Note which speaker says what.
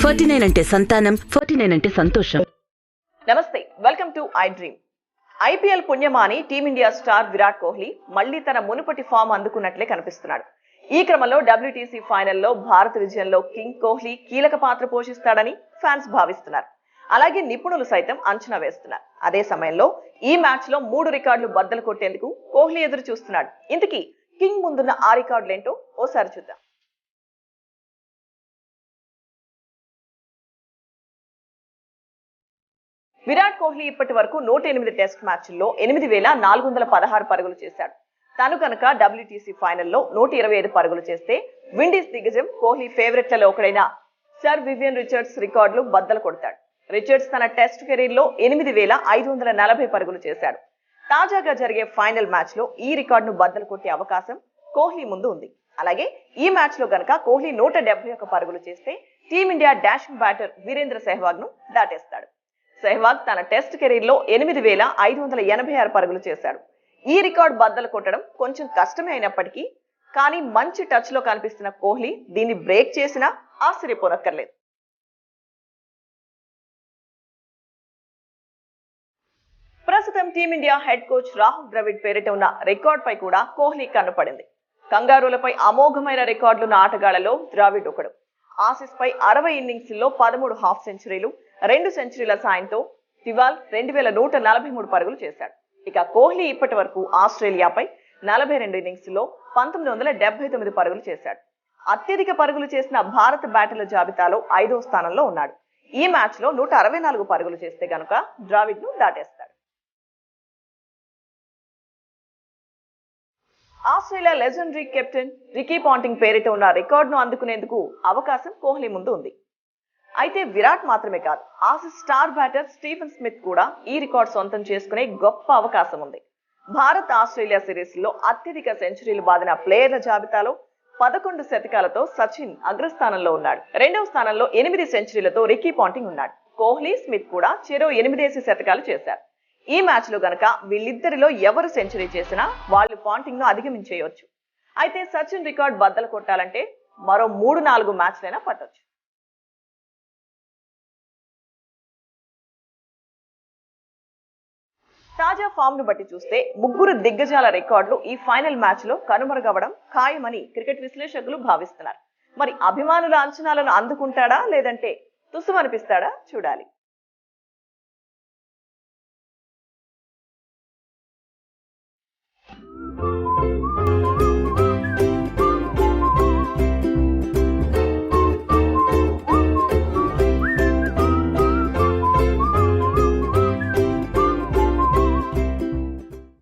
Speaker 1: 49 అంటే సంతానం, 49 అంటే సంతోషం.
Speaker 2: నమస్తే, welcome to I dream. IPL పుణ్యమాని టీమిండియా స్టార్ విరాట్ కోహ్లీ మళ్లీ తన మునుపటి ఫామ్ అందుకున్నట్లే కనిపిస్తున్నాడు. ఈ క్రమంలో డబ్ల్యూటీసీ ఫైనల్లో భారత విజయంలో కింగ్ కోహ్లీ కీలక పాత్ర పోషిస్తాడని ఫ్యాన్స్ భావిస్తున్నారు. అలాగే నిపుణులు సైతం అంచనా వేస్తున్నారు. అదే సమయంలో ఈ మ్యాచ్ లో 3 రికార్డులు బద్దలు కొట్టేందుకు కోహ్లీ ఎదురు చూస్తున్నాడు. ఇంతకీ కింగ్ ముందున్న ఆ రికార్డులేంటో ఓసారి చూద్దాం. విరాట్ కోహ్లీ ఇప్పటి వరకు 108 టెస్ట్ మ్యాచ్ల్లో 8,416 పరుగులు చేశాడు. తను కనుక డబ్ల్యూటీసీ ఫైనల్లో 125 పరుగులు చేస్తే విండీస్ దిగ్గజం కోహ్లీ ఫేవరెట్లలో ఒకడైన సర్ వివియన్ రిచర్డ్స్ రికార్డులు బద్దలు కొడతాడు. రిచర్డ్స్ తన టెస్ట్ కెరీర్ లో 8,540 పరుగులు చేశాడు. తాజాగా జరిగే ఫైనల్ మ్యాచ్ లో ఈ రికార్డును బద్దలు కొట్టే అవకాశం కోహ్లీ ముందు ఉంది. అలాగే ఈ మ్యాచ్ లో గనక కోహ్లీ 171 పరుగులు చేస్తే team India dashing batter Virender Sehwag ను దాటేస్తాడు. సెహ్వాగ్ తన టెస్ట్ కెరీర్ లో 8,586 పరుగులు చేశాడు. ఈ రికార్డు బద్దలు కొట్టడం కొంచెం కష్టమే అయినప్పటికీ కానీ మంచి టచ్ లో కనిపిస్తున్న కోహ్లీ దీన్ని బ్రేక్ చేసినా ఆశ్చర్యపోనక్కర్లేదు. ప్రస్తుతం team India head coach Rahul Dravid పేరిట ఉన్న రికార్డ్ పై కూడా కోహ్లీ కన్నుపడింది. కంగారూలపై అమోఘమైన రికార్డులున్న ఆటగాళ్లలో ద్రావిడ్ ఒకడు. ఆసీస్ పై 60 ఇన్నింగ్స్ లో 13 హాఫ్ సెంచరీలు, 2 సెంచరీల సాయంతో తివాల్ 2,143 పరుగులు చేశాడు. ఇక కోహ్లీ ఇప్పటి వరకు ఆస్ట్రేలియాపై 42 ఇన్నింగ్స్ లో 1979 పరుగులు చేశాడు. అత్యధిక పరుగులు చేసిన భారత బ్యాటర్ల జాబితాలో 5వ స్థానంలో ఉన్నాడు. ఈ మ్యాచ్ లో 164 పరుగులు చేస్తే గనుక ద్రావిడ్ ను దాటేస్తాడు. Australia legendary captain Ricky Ponting పేరిట ఉన్న రికార్డును అందుకునేందుకు అవకాశం కోహ్లీ ముందు ఉంది. అయితే విరాట్ మాత్రమే కాదు, Aussies star batter Stephen Smith కూడా ఈ రికార్డు సొంతం చేసుకునే గొప్ప అవకాశం ఉంది. భారత్ ఆస్ట్రేలియా సిరీస్ లో అత్యధిక సెంచరీలు బాదిన ప్లేయర్ల జాబితాలో 11 శతకాలతో సచిన్ అగ్రస్థానంలో ఉన్నాడు. 2వ స్థానంలో 8 సెంచరీలతో రికీ పాంటింగ్ ఉన్నాడు. కోహ్లీ, స్మిత్ కూడా చెరో 8 శతకాలు చేశారు. ఈ మ్యాచ్ లో గనక వీళ్ళిద్దరిలో ఎవరు సెంచరీ చేసినా వాళ్ళు పాంటింగ్ ను అధిగమించేయొచ్చు. అయితే సచిన్ రికార్డ్ బద్దలు కొట్టాలంటే మరో 3-4 మ్యాచ్లైనా పట్టొచ్చు. తాజా ఫామ్ ను బట్టి చూస్తే ముగ్గురు దిగ్గజాల రికార్డులు ఈ ఫైనల్ మ్యాచ్ లో కనుమరుగవడం ఖాయమని క్రికెట్ విశ్లేషకులు భావిస్తున్నారు. మరి అభిమానుల అంచనాలను అందుకుంటాడా లేదంటే తుస్సుమనిపిస్తాడా చూడాలి.